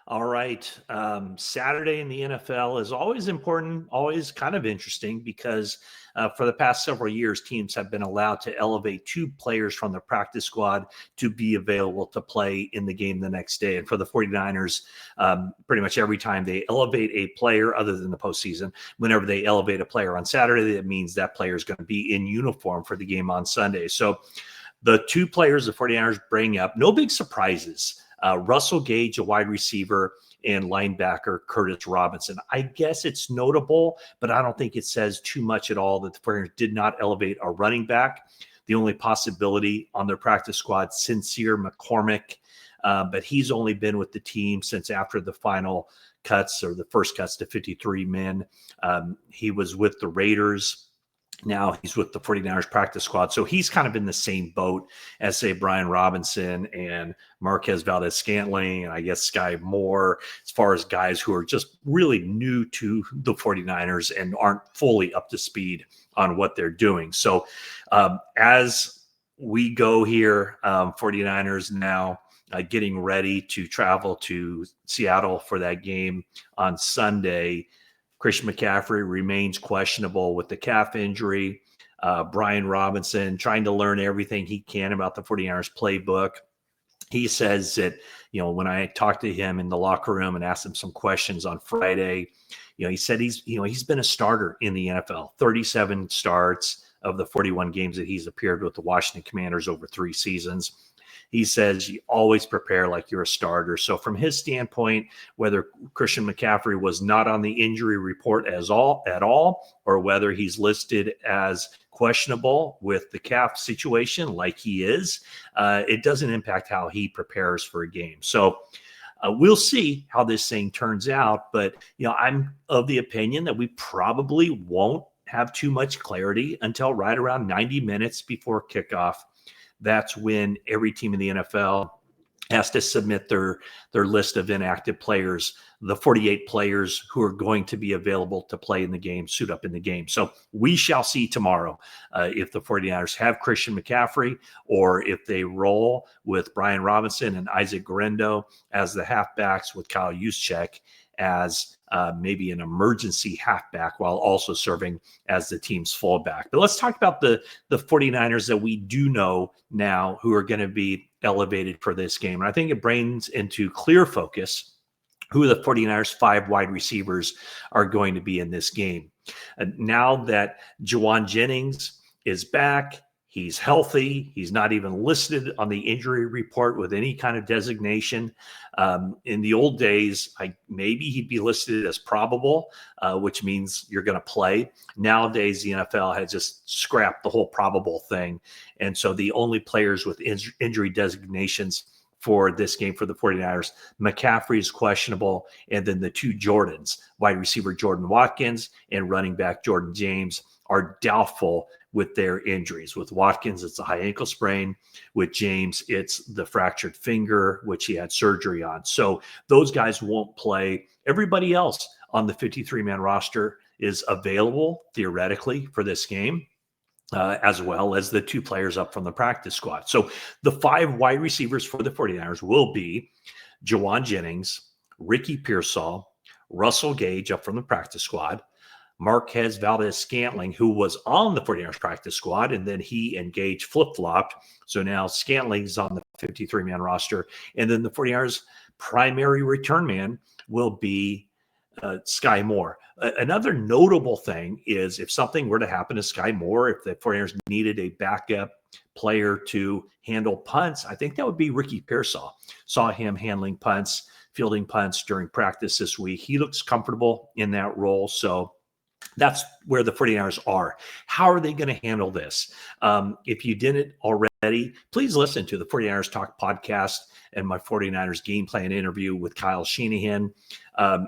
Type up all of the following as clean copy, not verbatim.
All right. Saturday in the NFL is always important, always kind of interesting because for the past several years, teams have been allowed to elevate two players from the practice squad to be available to play in the game the next day. And for the 49ers, pretty much every time they elevate a player, other than the postseason, whenever they elevate a player on Saturday, that means that player is going to be in uniform for the game on Sunday. So the two players the 49ers bring up, no big surprises. Russell Gage, a wide receiver, and linebacker Curtis Robinson. I guess it's notable, but I don't think it says too much at all that the 49ers did not elevate a running back. The only possibility on their practice squad, Sincere McCormick, but he's only been with the team since after the final cuts or the first cuts to 53 men. He was with the Raiders. Now he's with the 49ers practice squad. So he's kind of in the same boat as, say, Brian Robinson and Marquez Valdez-Scantling, and I guess Sky Moore, as far as guys who are just really new to the 49ers and aren't fully up to speed on what they're doing. So as we go here, 49ers now getting ready to travel to Seattle for that game on Sunday. Christian McCaffrey remains questionable with the calf injury. Brian Robinson trying to learn everything he can about the 49ers playbook. He says that, when I talked to him in the locker room and asked him some questions on Friday, he said he's been a starter in the NFL, 37 starts of the 41 games that he's appeared with the Washington Commanders over 3 seasons. He says you always prepare like you're a starter. So from his standpoint, whether Christian McCaffrey was not on the injury report at all, or whether he's listed as questionable with the calf situation like he is, it doesn't impact how he prepares for a game. So we'll see how this thing turns out. But, I'm of the opinion that we probably won't have too much clarity until right around 90 minutes before kickoff. That's when every team in the NFL has to submit their list of inactive players, the 48 players who are going to be available to play in the game, suit up in the game. So we shall see tomorrow if the 49ers have Christian McCaffrey or if they roll with Brian Robinson and Isaac Guerendo as the halfbacks with Kyle Juszczyk as maybe an emergency halfback while also serving as the team's fullback. But let's talk about the 49ers that we do know now who are going to be elevated for this game. And I think it brings into clear focus who the 49ers 5 wide receivers are going to be in this game. Now that Jauan Jennings is back, he's healthy. He's not even listed on the injury report with any kind of designation. In the old days, maybe he'd be listed as probable, which means you're going to play. Nowadays, the NFL has just scrapped the whole probable thing. And so the only players with injury designations for this game for the 49ers, McCaffrey is questionable, and then the 2 Jordans, wide receiver Jordan Watkins and running back Jordan James, are doubtful with their injuries. With Watkins, it's a high ankle sprain. With James, it's the fractured finger, which he had surgery on. So those guys won't play. Everybody else on the 53-man roster is available theoretically for this game, as well as the 2 players up from the practice squad. So the 5 wide receivers for the 49ers will be Jauan Jennings, Ricky Pearsall, Russell Gage up from the practice squad, Marquez Valdez-Scantling, who was on the 49ers practice squad, and then he and Gage flip-flopped. So now Scantling's on the 53-man roster. And then the 49ers primary return man will be Sky Moore. Another notable thing is if something were to happen to Sky Moore, if the 49ers needed a backup player to handle punts, I think that would be Ricky Pearsall. Saw him handling punts, fielding punts during practice this week. He looks comfortable in that role. So that's where the 49ers are. How are they going to handle this? If you didn't already, please listen to the 49ers Talk podcast and my 49ers game plan interview with Kyle Shanahan.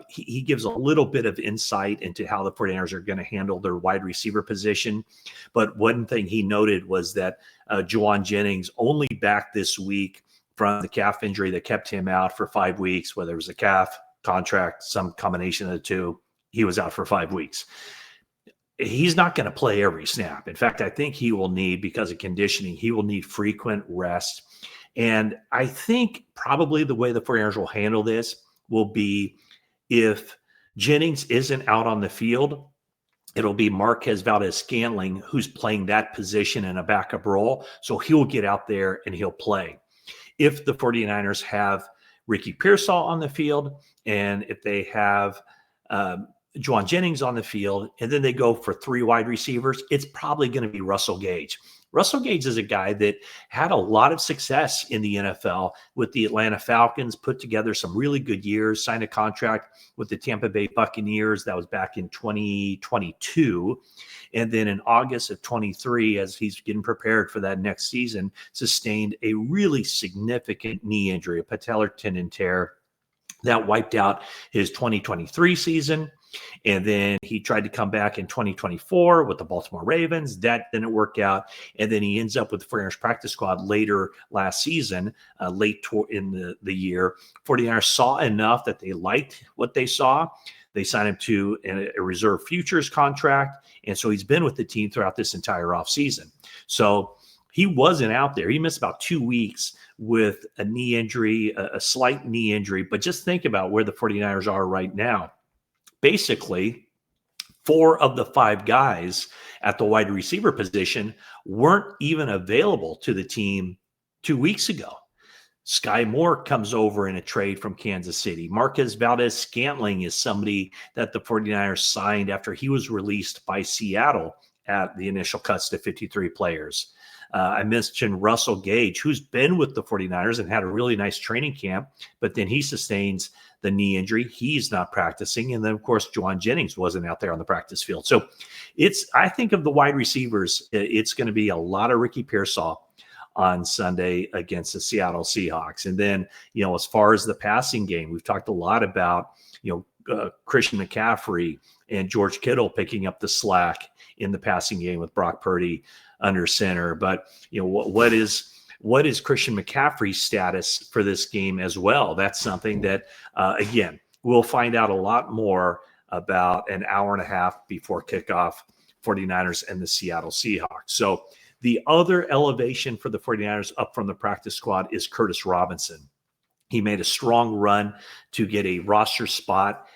He gives a little bit of insight into how the 49ers are going to handle their wide receiver position. But one thing he noted was that Jauan Jennings only back this week from the calf injury that kept him out for 5 weeks, whether it was a calf, contract, some combination of the two. He was out for 5 weeks. He's not going to play every snap. In fact, I think he will need, because of conditioning, he will need frequent rest. And I think probably the way the 49ers will handle this will be if Jennings isn't out on the field, it'll be Marquez Valdez-Scantling who's playing that position in a backup role. So he'll get out there and he'll play. If the 49ers have Ricky Pearsall on the field, and if they have Juwan Jennings on the field, and then they go for 3 wide receivers, it's probably going to be Russell Gage. Russell Gage is a guy that had a lot of success in the NFL with the Atlanta Falcons, put together some really good years, signed a contract with the Tampa Bay Buccaneers. That was back in 2022. And then in August of 23, as he's getting prepared for that next season, sustained a really significant knee injury, a patellar tendon tear that wiped out his 2023 season. And then he tried to come back in 2024 with the Baltimore Ravens. That didn't work out. And then he ends up with the 49ers practice squad later last season, late in the year. 49ers saw enough that they liked what they saw. They signed him to a reserve futures contract. And so he's been with the team throughout this entire offseason. So he wasn't out there. He missed about 2 weeks with a knee injury, a slight knee injury. But just think about where the 49ers are right now. Basically, 4 of the 5 guys at the wide receiver position weren't even available to the team 2 weeks ago. Sky Moore comes over in a trade from Kansas City. Marquez Valdez-Scantling is somebody that the 49ers signed after he was released by Seattle at the initial cuts to 53 players. I mentioned Russell Gage, who's been with the 49ers and had a really nice training camp, but then he sustains the knee injury. He's not practicing. And then, of course, Juwan Jennings wasn't out there on the practice field. So I think of the wide receivers, it's going to be a lot of Ricky Pearsall on Sunday against the Seattle Seahawks. And then, as far as the passing game, we've talked a lot about, Christian McCaffrey and George Kittle picking up the slack in the passing game with Brock Purdy under center. But, what is Christian McCaffrey's status for this game as well? That's something that, again, we'll find out a lot more about an hour and a half before kickoff, 49ers and the Seattle Seahawks. So the other elevation for the 49ers up from the practice squad is Curtis Robinson. He made a strong run to get a roster spot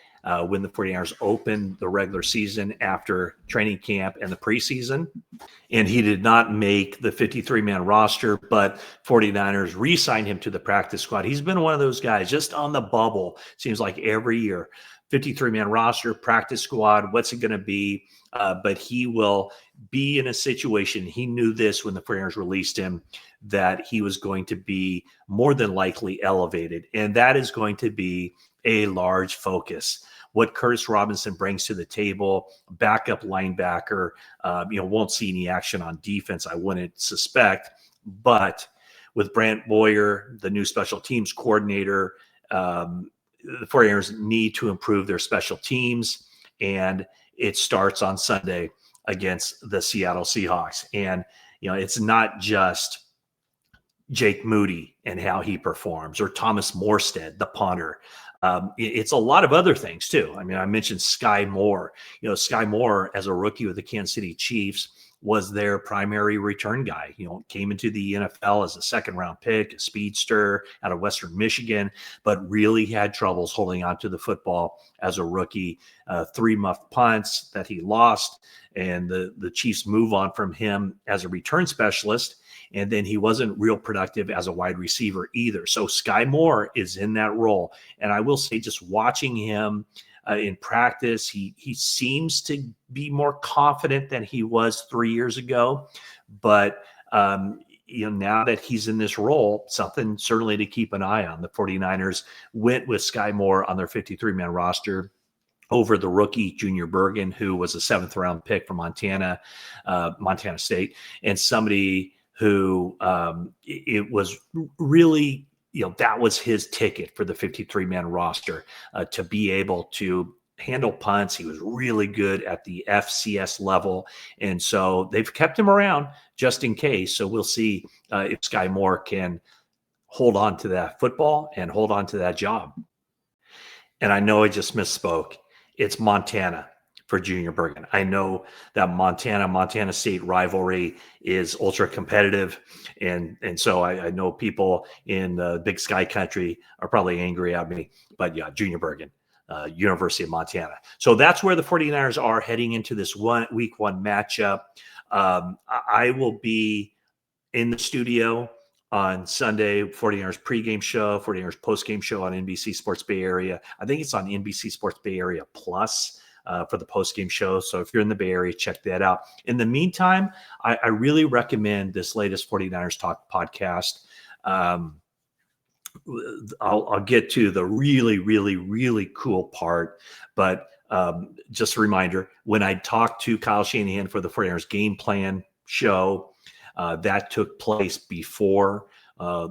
when the 49ers opened the regular season after training camp and the preseason. And he did not make the 53-man roster, but 49ers re-signed him to the practice squad. He's been one of those guys just on the bubble, seems like every year. 53-man roster, practice squad, what's it going to be? But he will be in a situation, he knew this when the 49ers released him, that he was going to be more than likely elevated. And that is going to be a large focus. What Curtis Robinson brings to the table, backup linebacker, won't see any action on defense, I wouldn't suspect. But with Brant Boyer, the new special teams coordinator, the 49ers need to improve their special teams, and it starts on Sunday against the Seattle Seahawks. And, it's not just Jake Moody and how he performs, or Thomas Morstead, the punter. It's a lot of other things too. I mean, I mentioned Sky Moore. Sky Moore, as a rookie with the Kansas City Chiefs, was their primary return guy. Came into the NFL as a second-round pick, a speedster out of Western Michigan, but really had troubles holding on to the football as a rookie. 3 muffed punts that he lost, and the Chiefs move on from him as a return specialist. And then he wasn't real productive as a wide receiver either. So Sky Moore is in that role. And I will say, just watching him in practice, he seems to be more confident than he was 3 years ago. But, now that he's in this role, something certainly to keep an eye on. The 49ers went with Sky Moore on their 53-man roster over the rookie Junior Bergen, who was a 7th-round pick from Montana State, and somebody who it was really, that was his ticket for the 53-man roster, to be able to handle punts. He was really good at the FCS level. And so they've kept him around just in case. So we'll see if Sky Moore can hold on to that football and hold on to that job. And I know I just misspoke. It's Montana. for Junior Bergen. I know that Montana State rivalry is ultra competitive, and so I know people in the Big Sky country are probably angry at me, but yeah, Junior Bergen, University of Montana. So that's where the 49ers are heading into this week one matchup. I will be in the studio on Sunday, 49ers pregame show, 49ers postgame show on NBC Sports Bay Area. I think it's on NBC Sports Bay Area Plus for the postgame show. So if you're in the Bay Area, check that out. In the meantime, I really recommend this latest 49ers Talk podcast. I'll get to the really, really, really cool part, but just a reminder, when I talked to Kyle Shanahan for the 49ers game plan show, that took place before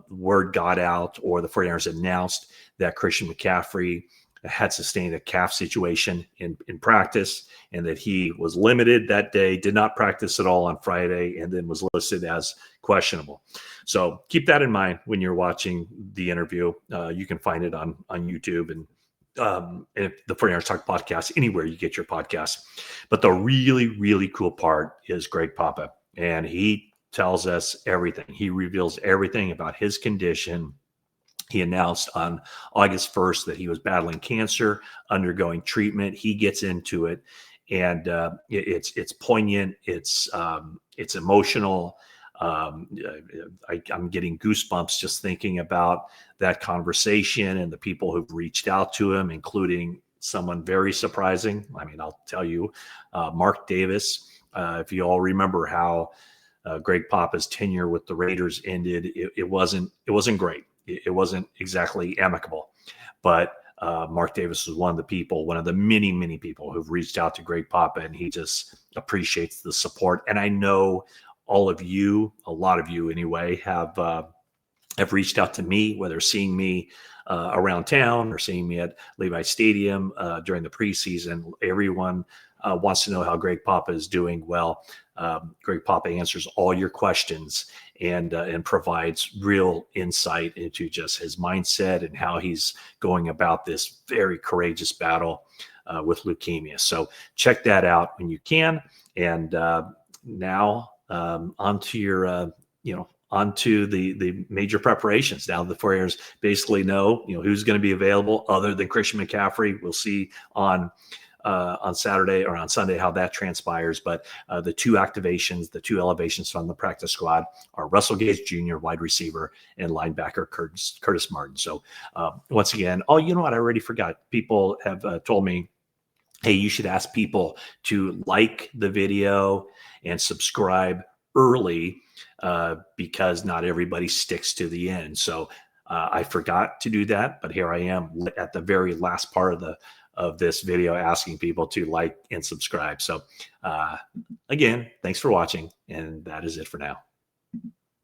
word got out or the 49ers announced that Christian McCaffrey had sustained a calf situation in practice and that he was limited that day, did not practice at all on Friday, and then was listed as questionable. So keep that in mind when you're watching the interview. You can find it on YouTube and if the 49ers Talk podcast, anywhere you get your podcasts. But the really, really cool part is Greg Papa, and he tells us everything. He reveals everything about his condition. He announced on August 1st that he was battling cancer, undergoing treatment. He gets into it, and it's poignant. It's emotional. I'm getting goosebumps just thinking about that conversation and the people who've reached out to him, including someone very surprising. I mean, I'll tell you, Mark Davis. If you all remember how Greg Papa's tenure with the Raiders ended, it wasn't great. It wasn't exactly amicable, but Mark Davis was one of the many, many people who've reached out to Greg Papa, and he just appreciates the support. And I know all of you, a lot of you anyway, have reached out to me, whether seeing me around town or seeing me at Levi Stadium during the preseason. Everyone wants to know how Greg Papa is doing. Well, Greg Papa answers all your questions and provides real insight into just his mindset and how he's going about this very courageous battle with leukemia. So check that out when you can. And now onto your, onto the major preparations. Now the 49ers basically know, who's going to be available other than Christian McCaffrey. We'll see on Saturday or on Sunday how that transpires. But the two elevations from the practice squad are Russell Gage Jr., wide receiver, and linebacker Curtis Martin. So once again, you know what? I already forgot. People have told me, hey, you should ask people to like the video and subscribe early because not everybody sticks to the end. So I forgot to do that, but here I am at the very last part of this video asking people to like and subscribe. So again, thanks for watching, and that is it for now.